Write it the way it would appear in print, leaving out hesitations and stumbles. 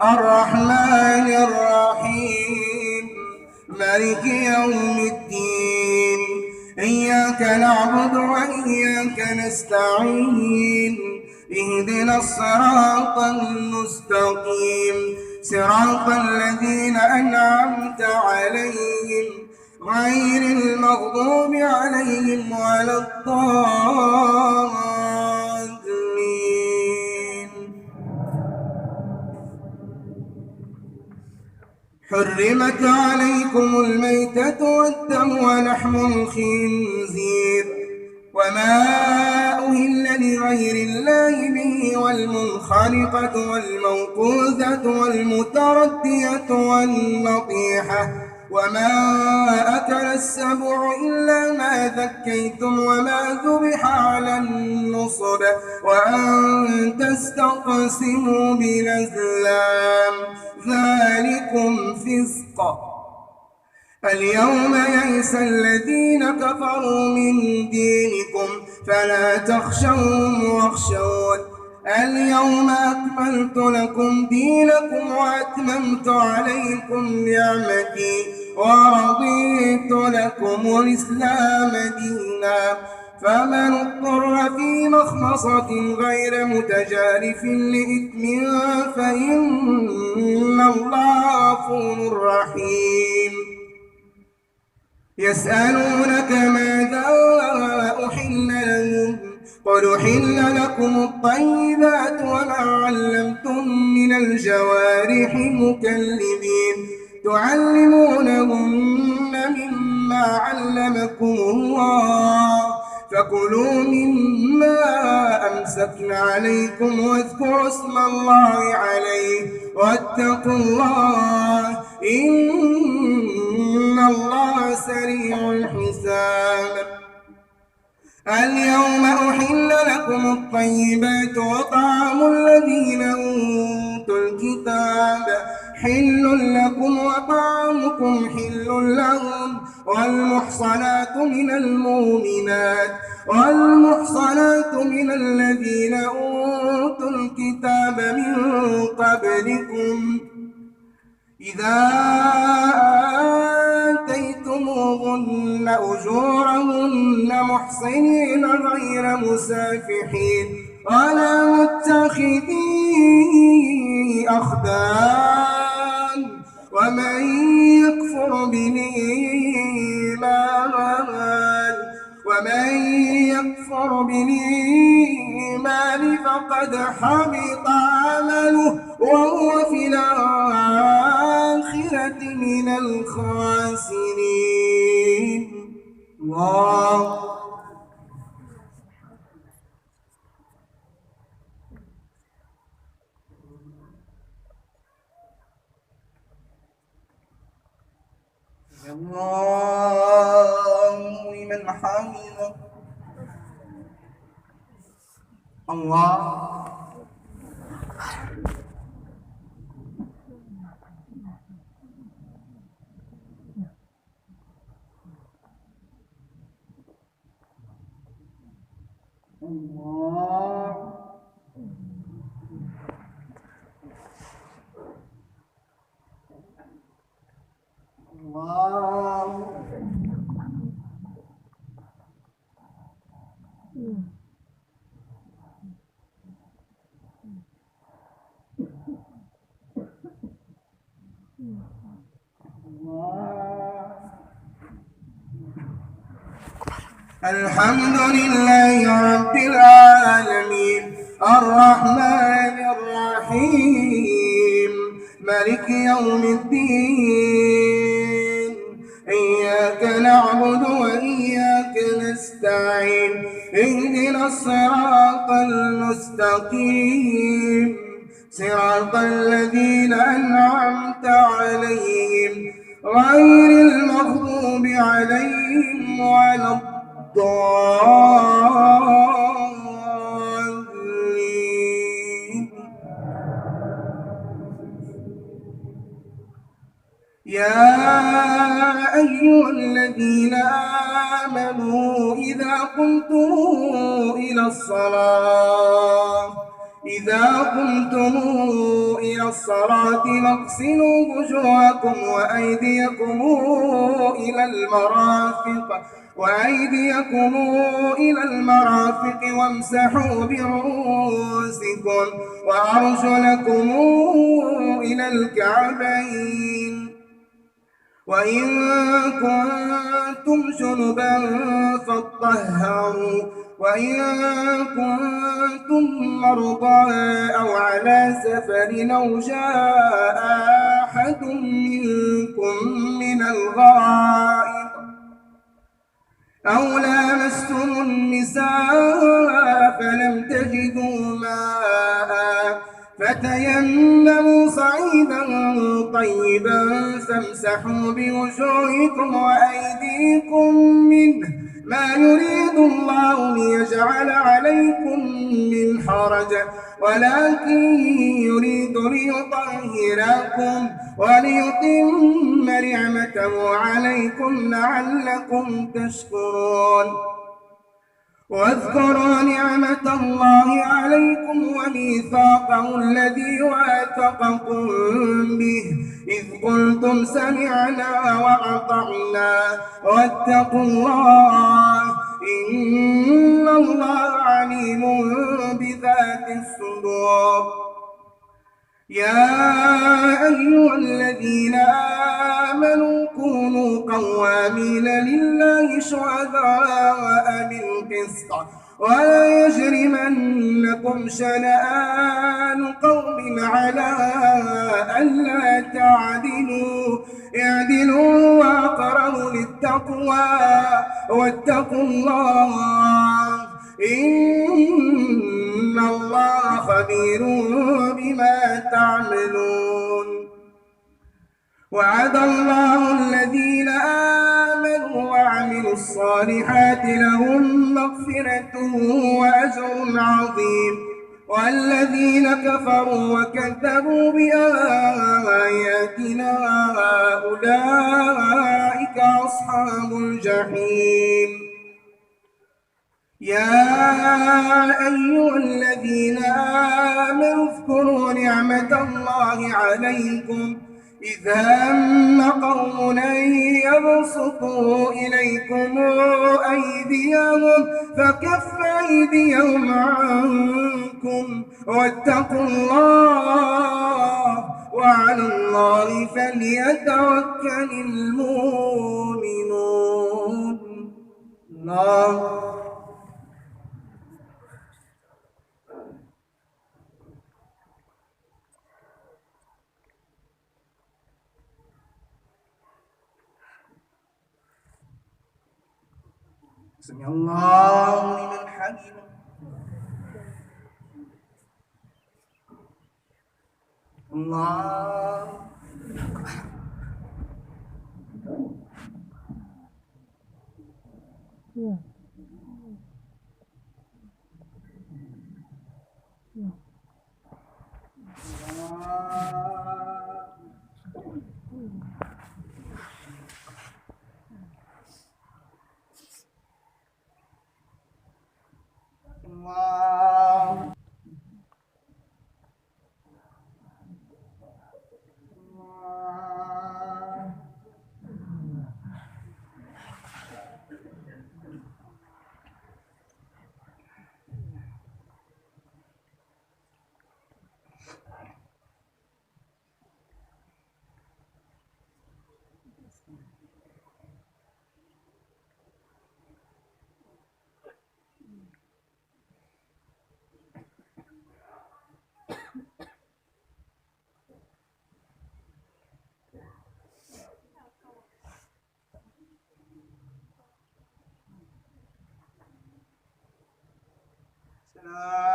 الرحمن الرحيم مالك يوم الدين إياك نعبد وإياك نستعين اهدنا الصراط المستقيم صراط الذين أنعمت عليهم غير المغضوب عليهم ولا الضالين. حرمت عليكم الميتة والدم ولحم الخنزير وما أهل لغير الله به والمنخنقة والموقوذة والمتردية والنطيحة وما أكل السبع إلا ما ذكيتم وما ذبح على النصب وأن تستقسموا بالأزلام ذلكم فسق. اليوم يئس الذين كفروا من دينكم فلا تخشوهم واخشون اليوم أكملت لكم دينكم وأتممت عليكم نعمتي ورضيت لكم الإسلام دينا فمن اضطر في مخمصة غير متجارف لإثم فإن الله غفور رحيم. يسألونك ماذا أحل لهم قل أحل لكم الطيبات وما علمتم من الجوارح مكلبين تعلمونهن مما علمكم الله فكلوا مما أمسكن عليكم واذكروا اسم الله عليه واتقوا الله إن الله سريع الحساب. اليوم أحل لكم الطيبات وطعام الذين أوتوا الكتاب حل لكم وطعامكم حل لهم والمحصنات من المؤمنات والمحصنات من الذين أوتوا الكتاب من قبلكم إذا آتيتموهن أجورهن محصنين غير مسافحين ولا متخذي أخدان ومن يكفر بالإيمان فقد حبط عمله وهو في الآخرة من الخاسرين. الله لمن حمده. الله الحمد لله رب العالمين الرحمن الرحيم مالك يوم الدين إياك نعبد وإياك نستعين اهدنا الصراط المستقيم صراط الذين أنعمت عليهم غير المغضوب عليهم ولا الضالين. يا أيها الذين آمنوا إذا قمتم إلى الصلاة إذا قمتم إلى الصلاة فاغسلوا وجوهكم وأيديكم إلى المرافق وامسحوا برؤوسكم وأرجلكم إلى الكعبين وإن كنتم جنبا فاطهروا وإن كنتم مرضى أو على سفر أو جاء أحد منكم من الغائط أو لامستم النساء فلم تجدوا ماء فتيمموا صعيدا طيبا فامسحوا بوجوهكم وأيديكم منه ما يريد الله ليجعل عليكم من حرج ولكن يريد ليطهركم وليتم نعمته عليكم لعلكم تشكرون واذكروا نعمة الله عليكم وميثاقه الذي واثقكم به إذ قلتم سمعنا وأطعنا واتقوا الله إن الله عليم بذات الصدور يا أيها الذين آمنوا كونوا قوامين لله شهداء بالقسط ولا يجرمنكم شنآن قوم على ألا تعدلوا اعدلوا وأقربوا للتقوى واتقوا الله إن الله خبير بما تعملون وعد الله الذين آمنوا وعملوا الصالحات لهم مغفرة وأجر عظيم والذين كفروا وكذبوا بآياتنا أولئك أصحاب الجحيم يا أيها الذين آمنوا اذكروا نعمة الله عليكم إذ هم قوم أن يبسطوا إليكم أيديهم فكف أيديهم عنكم واتقوا الله وعلى الله فليتوكل المؤمنون الله سمع الله لمن حمده الله الله السلام